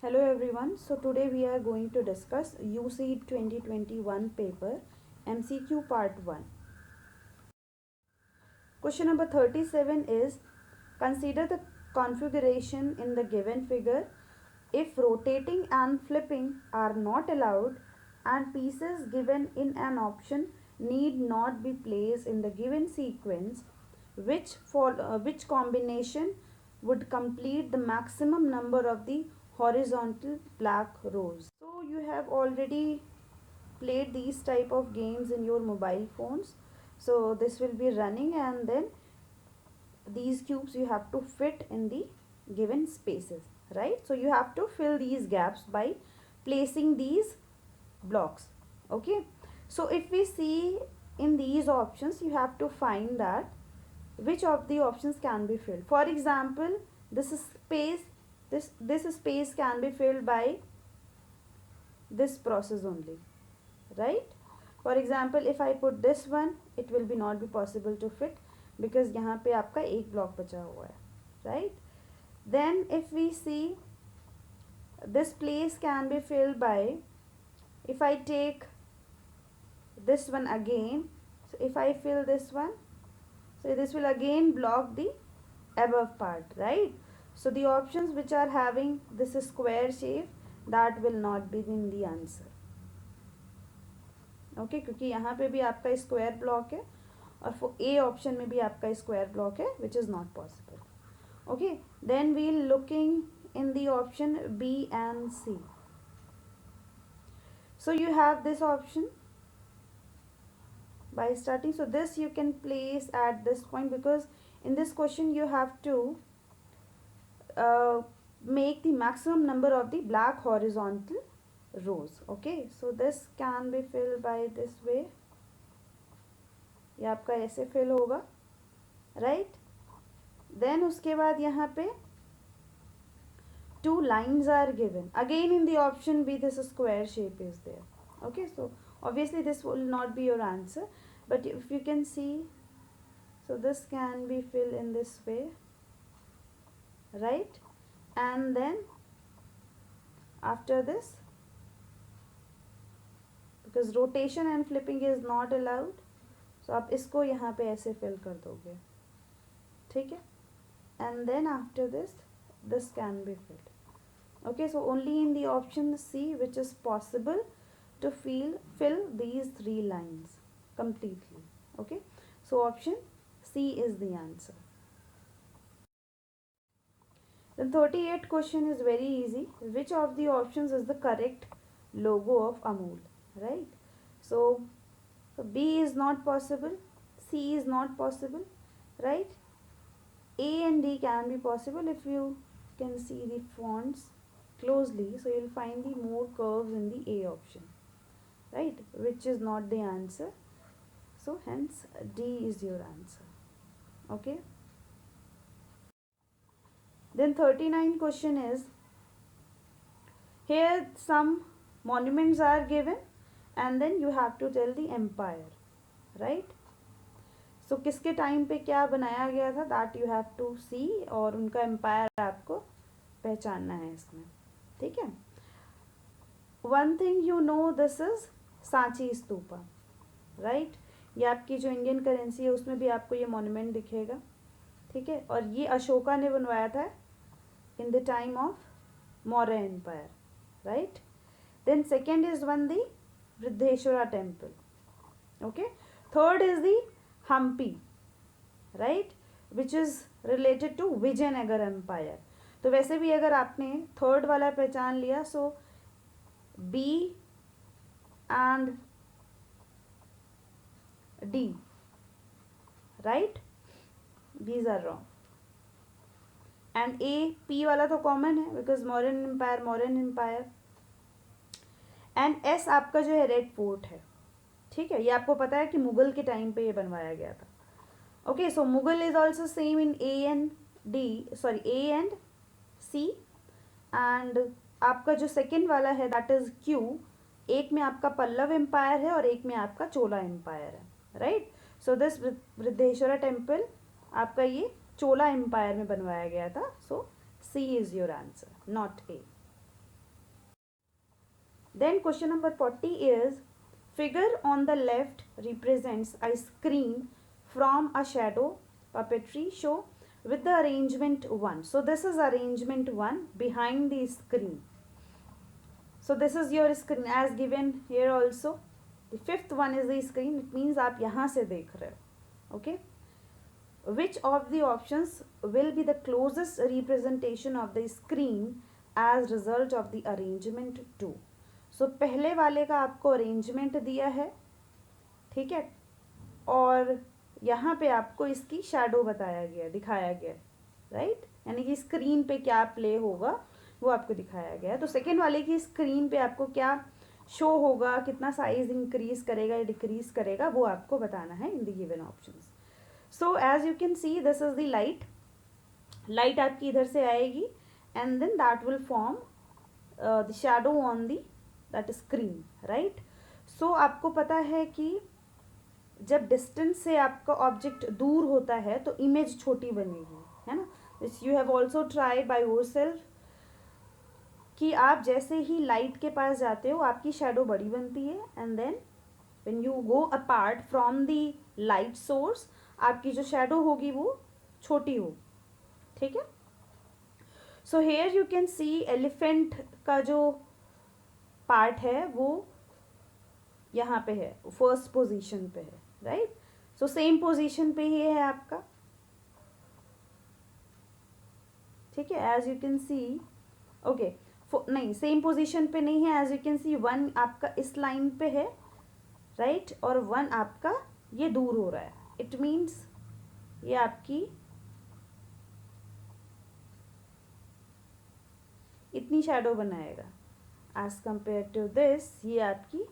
Hello everyone. So today we are going to discuss UC 2021 paper MCQ part 1. Question number 37 is, consider the configuration in the given figure if rotating and flipping are not allowed and pieces given in an option need not be placed in the given sequence, which combination would complete the maximum number of the horizontal black rows. So you have already played these type of games in your mobile phones. So this will be running, and then these cubes you have to fit in the given spaces, right? So you have to fill these gaps by placing these blocks. Okay, so if we see in these options, you have to find that which of the options can be filled. For example, this is space, this space can be filled by this process only, right? For example, if I put this one, it will be not be possible to fit because यहाँ पे आपका एक block बचा हुआ है, right? Then if we see, this place can be filled by, if I take this one again, so if I fill this one, so this will again block the above part, right? So the options which are having this square shape, that will not be in the answer. Okay क्योंकि यहाँ पे भी आपका square block है और A option में भी आपका स्क्वायर ब्लॉक है, which is not possible. Okay, then we looking in the option B and C. So you have this option by starting. So this you can place at this point because in this question you have to make the maximum number of the black horizontal rows. Okay, so this can be filled by this way. ये आपका ऐसे fill होगा, right? Then उसके बाद यहाँ पे two lines are given. Again in the option B, this square shape is there. Okay, so obviously this will not be your answer, but if you can see, so this can be filled in this way, right? And then after this, because rotation and flipping is not allowed, so आप इसको यहाँ पे ऐसे fill कर दोगे, ठीक है? And then after this can be filled. Okay, so only in the option C which is possible to fill these three lines completely. Okay, so option C is the answer. The 38th question is very easy. Which of the options is the correct logo of Amul? Right? So B is not possible, C is not possible, right? A and D can be possible if you can see the fonts closely. So you will find the more curves in the A option, right? Which is not the answer. So hence D is your answer. Okay. Then 39 question is, here some monuments are given and then you have to tell the empire, right? So किसके time पे क्या बनाया गया था, that you have to सी, और उनका empire आपको पहचानना है इसमें, ठीक है? One thing you know, this is Sanchi stupa, right? ये आपकी जो इंडियन करेंसी है उसमें भी आपको ये मॉन्यूमेंट दिखेगा, ठीक है? और ये अशोका ने बनवाया था in the time of Maurya empire, right? Then second is one the Vriddheshwara temple. Okay, third is the Hampi, right, which is related to Vijayanagara empire. तो वैसे भी अगर आपने थर्ड वाला पहचान लिया, so B and D, right, these are wrong. And A, P वाला तो कॉमन है because Mauryan empire. And S आपका जो है रेड फोर्ट है, ठीक है? ये आपको पता है कि मुगल के टाइम पे ये बनवाया गया था. Okay, so Mughal is also same in A and D, sorry A and C. And आपका जो सेकेंड वाला है दैट इज क्यू. एक में आपका पल्लव एम्पायर है और एक में आपका चोला एम्पायर है, right? So this Vriddheshwara temple आपका ये चोला एम्पायर में बनवाया गया था. So C is your answer, not A. Then question number 40 is, figure on the left represents a screen from a shadow puppetry show with the arrangement 1. So this is arrangement 1 behind the screen. So this is your screen as given here also. The fifth one is the screen. It means आप यहाँ से देख रहे हो. Okay. Which of the options will be the closest representation of the screen as result of the arrangement 2? So पहले वाले का आपको अरेंजमेंट दिया है, ठीक है, और यहाँ पे आपको इसकी शैडो बताया गया, दिखाया गया, राइट, यानी कि स्क्रीन पे क्या प्ले होगा वो आपको दिखाया गया है. तो सेकेंड वाले की स्क्रीन पे आपको क्या शो होगा, कितना साइज इंक्रीज करेगा या डिक्रीज करेगा, वो आपको बताना है in the given options. So as you can see this is the light आपकी इधर से आएगी and then that will form the shadow on the that screen, right. So आपको पता है कि जब डिस्टेंस से आपका ऑब्जेक्ट दूर होता है तो इमेज छोटी बनेगी, है ना. This you have also try by yourself कि आप जैसे ही लाइट के पास जाते हो आपकी शैडो बड़ी बनती है and then when you go apart from the light source आपकी जो शैडो होगी वो छोटी हो, ठीक है. So here you can see elephant का जो पार्ट है वो यहाँ पे है, फर्स्ट पोजीशन पे है, राइट. सो सेम पोजीशन पे ही है आपका, ठीक है, as you can see. Okay, नहीं सेम पोजीशन पे नहीं है, as you can see one आपका इस लाइन पे है, राइट, और वन आपका ये दूर हो रहा है. इट मीन्स ये आपकी इतनी शैडो बनाएगा एज कंपेयर टू दिस, ये आपकी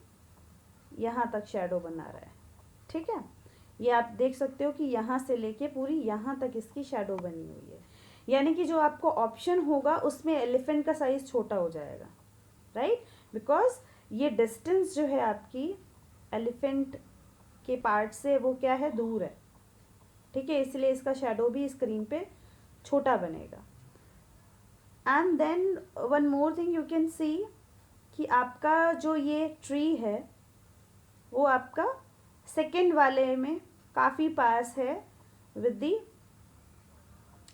यहाँ तक शैडो बना रहा है, ठीक है. ये आप देख सकते हो कि यहाँ से लेके पूरी यहाँ तक इसकी शैडो बनी हुई है, यानी कि जो आपको ऑप्शन होगा उसमें एलिफेंट का साइज छोटा हो जाएगा, राइट, बिकॉज ये डिस्टेंस जो है आपकी एलिफेंट के पार्ट से वो क्या है, दूर है, ठीक है, इसलिए इसका शैडो भी स्क्रीन पे छोटा बनेगा. And then one more thing you can see कि आपका जो ये ट्री है वो आपका सेकेंड वाले में काफ़ी पास है with the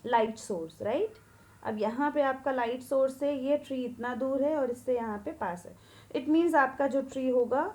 light source, right. अब यहाँ पे आपका लाइट सोर्स से ये ट्री इतना दूर है और इससे यहाँ पे पास है. इट मीन्स आपका जो ट्री होगा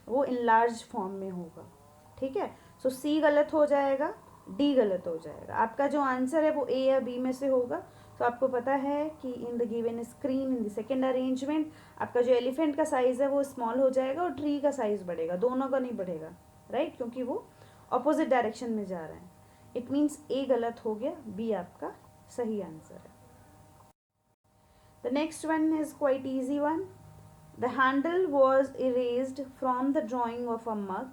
वो इनलार्ज फॉर्म में होगा, ठीक है. सो सी गलत हो जाएगा, डी गलत हो जाएगा. आपका जो आंसर है वो ए या बी में से होगा. तो आपको पता है कि इन the given screen in the second arrangement आपका जो एलिफेंट का साइज़ है वो स्मॉल हो जाएगा और ट्री का साइज़ बढ़ेगा, दोनों का नहीं बढ़ेगा, राइट, क्योंकि वो अपोजिट डायरेक्शन में जा रहे हैं. इट मीन्स ए गलत हो गया, बी आपका सही आंसर है. The next one is quite easy one. The handle was erased from the drawing of a mug.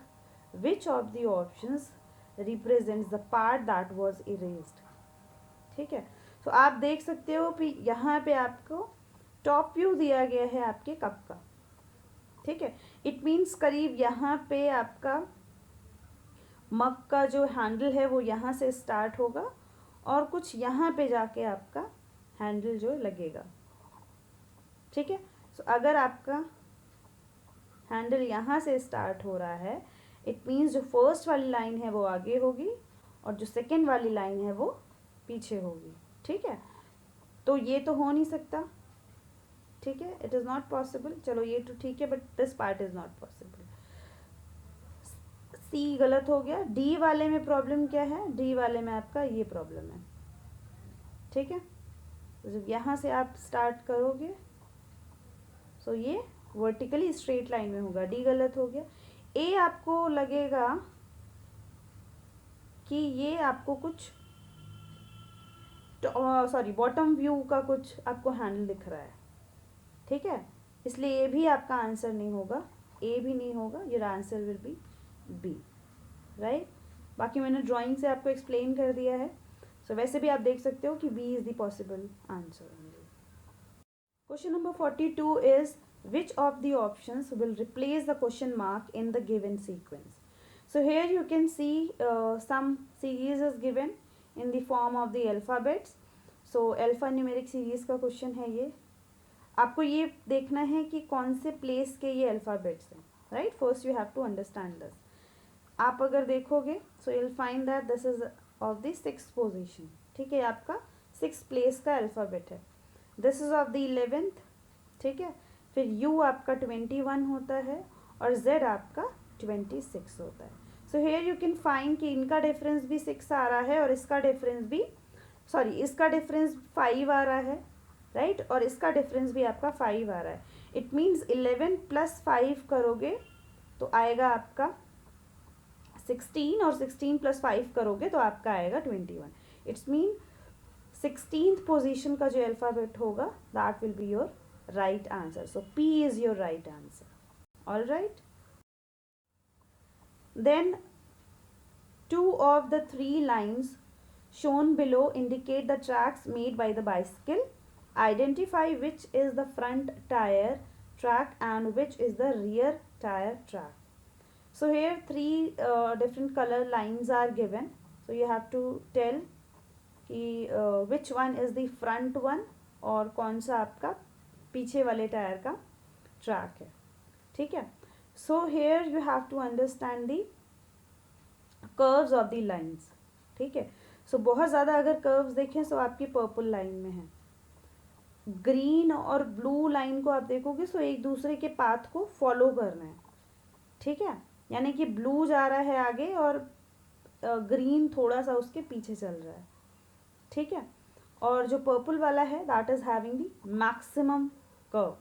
Which of the options represents the part that was erased, ठीक है. तो आप देख सकते हो कि यहाँ पे आपको टॉप व्यू दिया गया है आपके कप का, ठीक है. इट मीन्स करीब यहाँ पे आपका मग का जो हैंडल है वो यहाँ से स्टार्ट होगा और कुछ यहाँ पे जाके आपका हैंडल जो लगेगा, ठीक है. सो अगर आपका हैंडल यहाँ से स्टार्ट हो रहा है इट मीन्स जो फर्स्ट वाली लाइन है वो आगे होगी और जो सेकेंड वाली लाइन है वो पीछे होगी, ठीक है. तो ये तो हो नहीं सकता, ठीक है, इट इज़ नॉट पॉसिबल. चलो ये तो ठीक है but this part is not possible. C गलत हो गया. डी वाले में प्रॉब्लम क्या है, डी वाले में आपका ये प्रॉब्लम है, ठीक है. तो जब यहाँ से आप स्टार्ट करोगे सो ये वर्टिकली स्ट्रेट लाइन में होगा, डी गलत हो गया. ए आपको लगेगा कि ये आपको कुछ सॉरी बॉटम व्यू का कुछ आपको हैंडल दिख रहा है, ठीक है, इसलिए ये भी आपका आंसर नहीं होगा, ए भी नहीं होगा. Your answer will be B, right. बाकी मैंने ड्राइंग से आपको एक्सप्लेन कर दिया है. सो वैसे भी आप देख सकते हो कि B is the possible answer. Question number 42 is which of the options will replace the question mark in the given sequence. So here you can see some series is given in the form of the alphabets. So alphanumeric series का question है ये. आपको ये देखना है कि कौन से प्लेस के ये अल्फ़ाबेट्स हैं, right. First you have to understand this. आप अगर देखोगे so you will find that this is of the 6th position. ठीक है, आपका 6th प्लेस का अल्फ़ाबेट है. This is of the 11th. ठीक है, फिर U आपका 21 होता है और Z आपका 26 होता है. So here you can find कि इनका डिफरेंस भी 6 आ रहा है और इसका डिफरेंस भी, सॉरी, इसका डिफरेंस 5 आ रहा है, राइट, और इसका डिफरेंस भी आपका 5 आ रहा है. इट मीन्स 11 + 5 करोगे तो आएगा आपका 16 और 16 + 5 करोगे तो आपका आएगा 21. इट्स मीन 16th पोजीशन का जो अल्फ़ाबेट होगा that will be your right answer. So P is your right answer. All right. Then 2 of the 3 lines shown below indicate the tracks made by the bicycle. Identify which is the front tire track and which is the rear tire track. So here 3 different color lines are given. So you have to tell कि which one is the front one और कौन सा आपका पीछे वाले tyre का track है. ठीक है, so here you have to understand the curves of the lines. ठीक है, सो बहुत ज़्यादा अगर कर्व्स देखें तो आपकी पर्पल लाइन में है. ग्रीन और ब्लू लाइन को आप देखोगे सो एक दूसरे के पाथ को फॉलो करना है. ठीक है, यानी कि ब्लू जा रहा है आगे और ग्रीन थोड़ा सा उसके पीछे चल रहा है. ठीक है, और जो पर्पल वाला है that is having the maximum curve,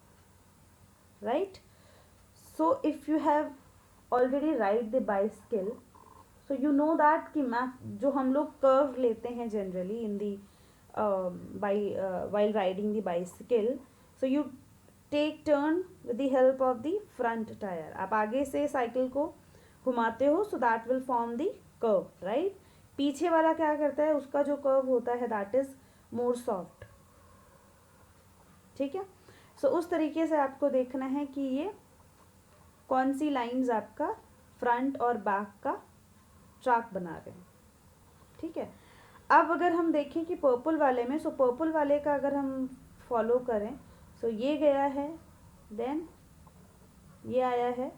right. So if you have already ride the bicycle, so you know that कि जो हम लोग curve लेते हैं generally in the while riding the bicycle, so you take turn with the help of the front tire. आप आगे से cycle को घुमाते हो so that will form the curve, right. पीछे वाला क्या करता है, उसका जो curve होता है that is more soft. ठीक है, सो उस तरीके से आपको देखना है कि ये कौन सी लाइंस आपका फ्रंट और बैक का ट्रैक बना रहे हैं. ठीक है, अब अगर हम देखें कि पर्पल वाले में, सो पर्पल वाले का अगर हम फॉलो करें सो ये गया है, देन ये आया है,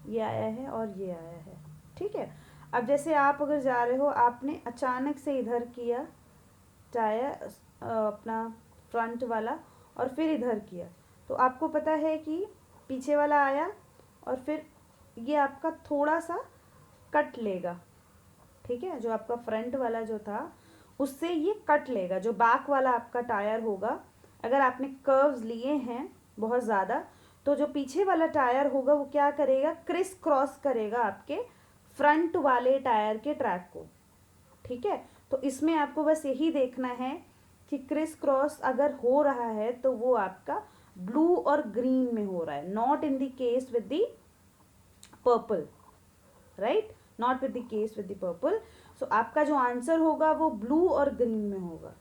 ये आया है और ये आया है. ठीक है, अब जैसे आप अगर जा रहे हो, आपने अचानक से इधर किया टायर अपना फ्रंट वाला और फिर इधर किया तो आपको पता है कि पीछे वाला आया और फिर ये आपका थोड़ा सा कट लेगा. ठीक है, जो आपका फ्रंट वाला जो था उससे ये कट लेगा. जो बैक वाला आपका टायर होगा, अगर आपने कर्व्स लिए हैं बहुत ज़्यादा तो जो पीछे वाला टायर होगा वो क्या करेगा, क्रिस क्रॉस करेगा आपके फ्रंट वाले टायर के ट्रैक को. ठीक है, तो इसमें आपको बस यही देखना है कि क्रिस क्रॉस अगर हो रहा है तो वो आपका ब्लू और ग्रीन में हो रहा है, not in the case with the purple, right, not with the case with the purple. So आपका जो आंसर होगा वो ब्लू और ग्रीन में होगा.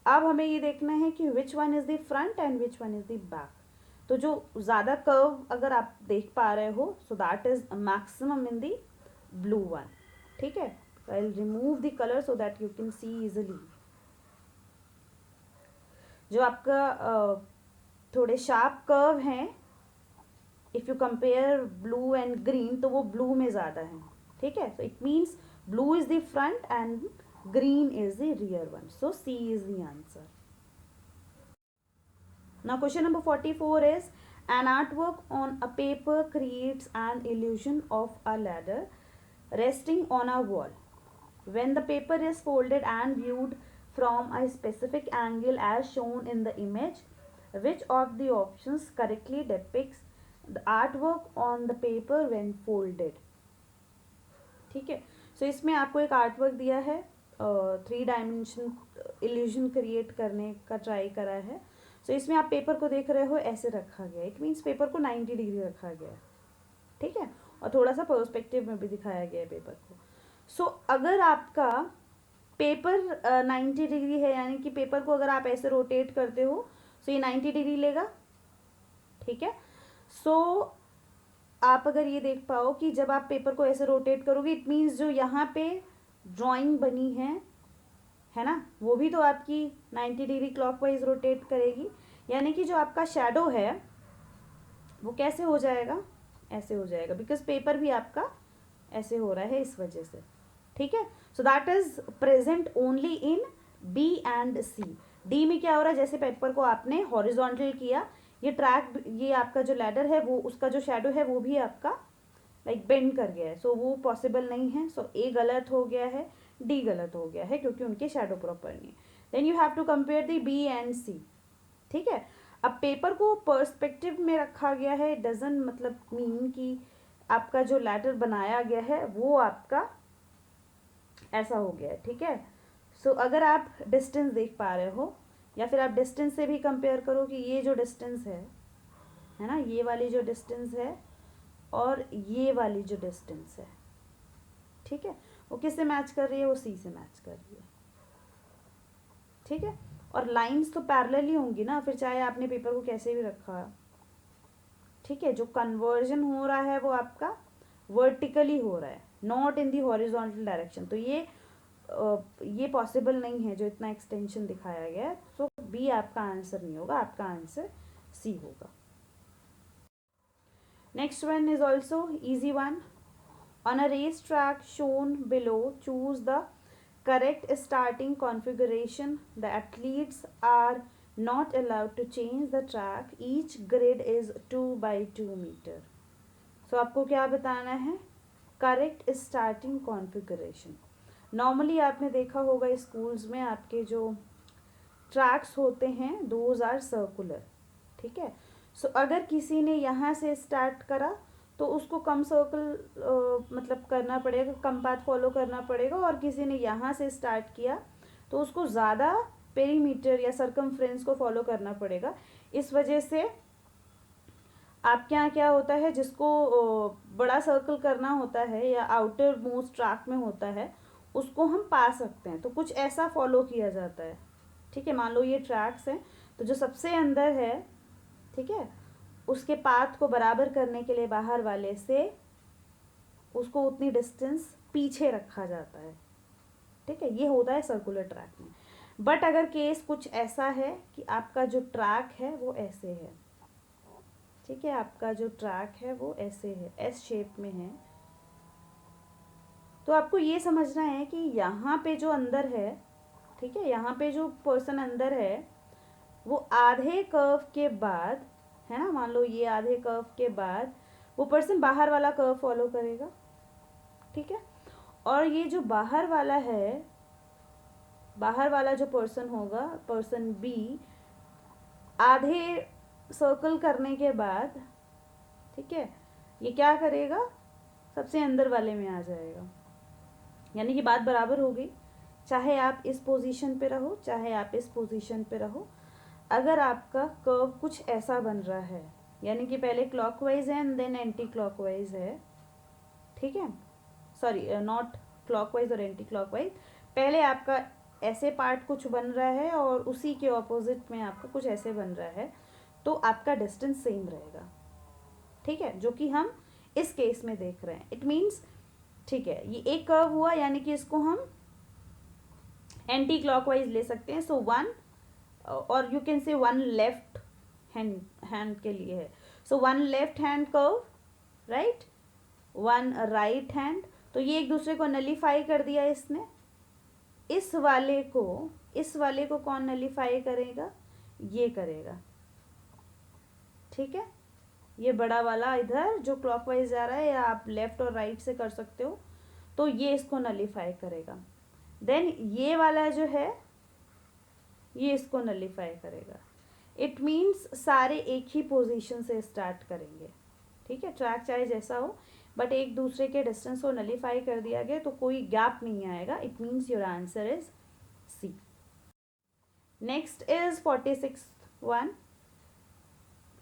अब हमें ये देखना है कि which one is the front and which one is the back. तो जो ज़्यादा कर्व अगर आप देख पा रहे हो सो that is maximum in the blue one. ठीक है, I will remove the colour so that you can C easily. जो आपका थोड़े शार्प कर्व हैं, if you compare blue and green तो वो ब्लू में ज़्यादा है. ठीक है, so it means blue is the front end green is the rear one. So C is the answer. Now question number 44 is an artwork on a paper creates an illusion of a ladder resting on a wall. When the paper is folded and viewed from a specific angle as shown in the image, which of the options correctly depicts the artwork on the paper when folded? ठीक है, सो इसमें आपको एक artwork दिया है, 3 dimension illusion create करने का try करा है. सो इसमें आप पेपर को देख रहे हो ऐसे रखा गया, इट मीन्स पेपर को 90 डिग्री रखा गया है. ठीक है, और थोड़ा सा पर्सपेक्टिव में भी दिखाया गया है पेपर को. सो अगर आपका पेपर 90 डिग्री है, यानी कि पेपर को अगर आप ऐसे रोटेट करते हो सो ये 90 डिग्री लेगा. ठीक है, सो आप अगर ये देख पाओ कि जब आप पेपर को ऐसे रोटेट करोगे इट मीन्स जो यहाँ पे ड्राइंग बनी है ना, वो भी तो आपकी 90 डिग्री क्लॉकवाइज रोटेट करेगी. यानी कि जो आपका शेडो है वो कैसे हो जाएगा, ऐसे हो जाएगा, बिकॉज पेपर भी आपका ऐसे हो रहा है इस वजह से, ठीक है। So that is present only in B and C. D में क्या हो रहा है, जैसे पेपर को आपने हॉरिजॉन्टल किया, ये ट्रैक, ये आपका जो लैडर है वो, उसका जो शेडो है वो भी आपका लाइक बेंड कर गया है, सो वो पॉसिबल नहीं है। सो ए गलत हो गया है, डी गलत हो गया है, क्योंकि उनके शेडो प्रॉपर नहीं है। Then you have to compare the B and C, ठीक है। अब पेपर को पर्सपेक्टिव में रखा गया है, डजन मतलब मीन कि आपका जो लैडर बनाया गया है वो आपका ऐसा हो गया है, ठीक है। सो अगर आप डिस्टेंस देख पा रहे हो, या फिर आप डिस्टेंस से भी कंपेयर करो कि ये जो डिस्टेंस है ना, ये वाली जो डिस्टेंस है और ये वाली जो डिस्टेंस है, ठीक है, वो किससे मैच कर रही है, वो सी से मैच कर रही है, ठीक है। और लाइंस तो पैरेलल ही होंगी ना, फिर चाहे आपने पेपर को कैसे भी रखा, ठीक है। जो कन्वर्जन हो रहा है वो आपका वर्टिकली हो रहा है, not in the horizontal direction. तो ये पॉसिबल नहीं है जो इतना एक्सटेंशन दिखाया गया है। तो बी आपका आंसर नहीं होगा, आपका आंसर सी होगा। Next one is also easy one. On a racetrack shown below, choose the correct starting configuration. The athletes are not allowed to change the track. Each grid is 2 by 2 meter. So आपको क्या बताना है, correct starting configuration. Normally आपने देखा होगा schools में आपके जो ट्रैक्स होते हैं दोज आर सर्कुलर, ठीक है। सो अगर किसी ने यहाँ से स्टार्ट करा तो उसको कम सर्कल मतलब करना पड़ेगा, कम पाथ फॉलो करना पड़ेगा, और किसी ने यहाँ से स्टार्ट किया तो उसको ज़्यादा पेरीमीटर या सर्कमफ्रेंस को फॉलो करना पड़ेगा। इस वजह से आपके यहाँ क्या होता है, जिसको बड़ा सर्कल करना होता है या आउटर मोस्ट ट्रैक में होता है, उसको हम पा सकते हैं। तो कुछ ऐसा फॉलो किया जाता है, ठीक है। मान लो ये ट्रैक्स हैं, तो जो सबसे अंदर है, ठीक है, उसके पाथ को बराबर करने के लिए बाहर वाले से उसको उतनी डिस्टेंस पीछे रखा जाता है, ठीक है। ये होता है सर्कुलर ट्रैक में। बट अगर केस कुछ ऐसा है कि आपका जो ट्रैक है वो ऐसे है, ठीक है, आपका जो ट्रैक है वो ऐसे है, एस शेप में है, तो आपको ये समझना है कि यहाँ पे जो अंदर है, ठीक है, यहाँ पे जो पर्सन अंदर है वो आधे कर्व के बाद, है ना, मान लो ये आधे कर्व के बाद वो पर्सन बाहर वाला कर्व फॉलो करेगा, ठीक है। और ये जो बाहर वाला है, बाहर वाला जो पर्सन होगा, पर्सन बी, आधे सर्कल करने के बाद, ठीक है, ये क्या करेगा, सबसे अंदर वाले में आ जाएगा। यानी कि बात बराबर हो गई, चाहे आप इस पोजीशन पे रहो चाहे आप इस पोजीशन पे रहो। अगर आपका कर्व कुछ ऐसा बन रहा है, यानी कि पहले क्लॉकवाइज है एंड देन एंटी क्लॉकवाइज है, ठीक है, सॉरी नॉट क्लॉकवाइज और एंटी क्लॉकवाइज, पहले आपका ऐसे पार्ट कुछ बन रहा है और उसी के ऑपोजिट में आपका कुछ ऐसे बन रहा है, तो आपका डिस्टेंस सेम रहेगा, ठीक है, जो कि हम इस केस में देख रहे हैं। इट मीन्स, ठीक है, ये एक कर्व हुआ, यानी कि इसको हम एंटी क्लॉकवाइज ले सकते हैं। सो वन, और you can say one left hand के लिए है, so one left hand curve, right, one right hand. तो ये एक दूसरे को नलीफाई कर दिया इसने। इस वाले को कौन नलीफाई करेगा, ये करेगा, ठीक है। ये बड़ा वाला इधर जो क्लॉकवाइज जा रहा है, या आप लेफ्ट और राइट से कर सकते हो, तो ये इसको नलीफाई करेगा। देन ये वाला जो है ये इसको नलीफाई करेगा। इट मीन्स सारे एक ही पोजीशन से स्टार्ट करेंगे, ठीक है, ट्रैक चाहे जैसा हो, बट एक दूसरे के डिस्टेंस को नलीफाई कर दिया गया, तो कोई गैप नहीं आएगा। It means your answer is C. Next is 46th one.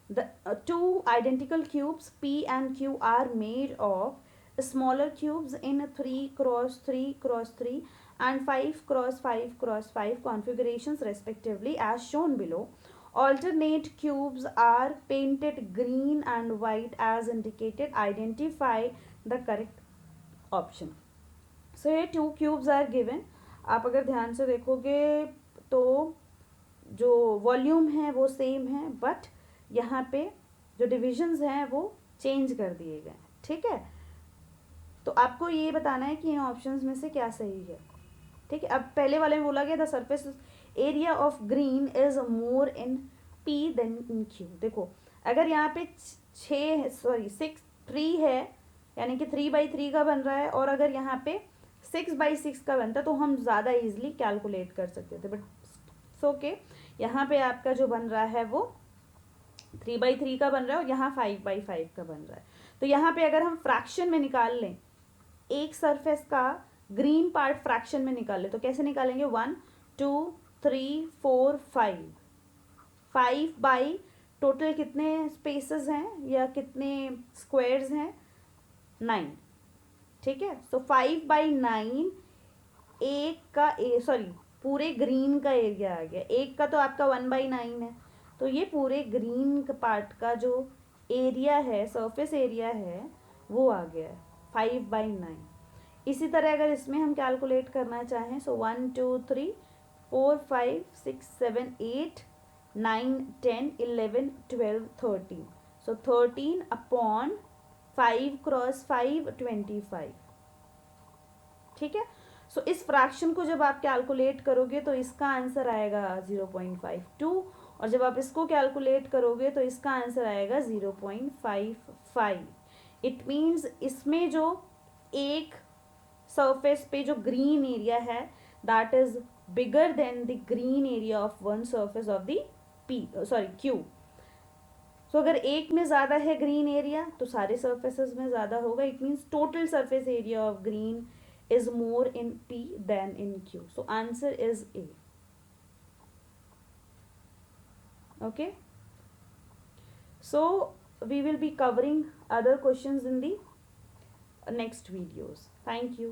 The two identical cubes P and Q are made of smaller cubes in 3 cross 3 cross 3 and 5 cross 5 cross 5 configurations respectively as shown below. Alternate cubes are painted green and white as indicated. Identify the correct option. So here two cubes are given. आप अगर ध्यान से देखोगे तो जो volume है वो same है, बट यहाँ पे जो डिविजन्स हैं वो चेंज कर दिए गए। ठीक है, तो आपको ये बताना है कि इन ऑप्शंस में से क्या सही है। ठीक है, अब पहले वाले में बोला गया the surface area of green is more in P than in Q. देखो अगर यहाँ पे 3 है, यानी कि 3/3 का बन रहा है, और अगर यहाँ पे 6/6 का बनता तो हम ज़्यादा इजीली कैलकुलेट कर सकते थे, बट ओके यहाँ पे आपका जो बन रहा है वो 3/3 का बन रहा है और यहाँ 5/5 का बन रहा है। तो यहाँ पे अगर हम फ्रैक्शन में निकाल लें, एक सरफेस का ग्रीन पार्ट फ्रैक्शन में निकाल लें, तो कैसे निकालेंगे? 1 2 3 4 5 बाई टोटल कितने स्पेसेस हैं या कितने स्क्वायर्स हैं? 9। ठीक है, सो 5/9 एक का सॉरी पूरे ग्रीन का एरिया आ गया। एक का तो आपका 1/9 है, तो ये पूरे ग्रीन पार्ट का जो एरिया है, सरफेस एरिया है, वो आ गया है 5/9। इसी तरह अगर इसमें हम कैलकुलेट करना चाहें, सो 1 2 3 4 5 6 7 8 9 10 11 12 13, सो 13/5 × 5 25। ठीक है, सो इस फ्रैक्शन को जब आप कैलकुलेट करोगे तो इसका आंसर आएगा 0.52, और जब आप इसको कैलकुलेट करोगे तो इसका आंसर आएगा 0.55। इट मीन्स इसमें जो एक सरफेस पे जो ग्रीन एरिया है that is bigger than the green area of one surface of the Q. So अगर एक में ज़्यादा है ग्रीन एरिया तो सारे सर्फेसेस में ज़्यादा होगा। It means total surface area of green is more in P than in Q. So answer is A. Okay. So we will be covering other questions in the next videos. Thank you.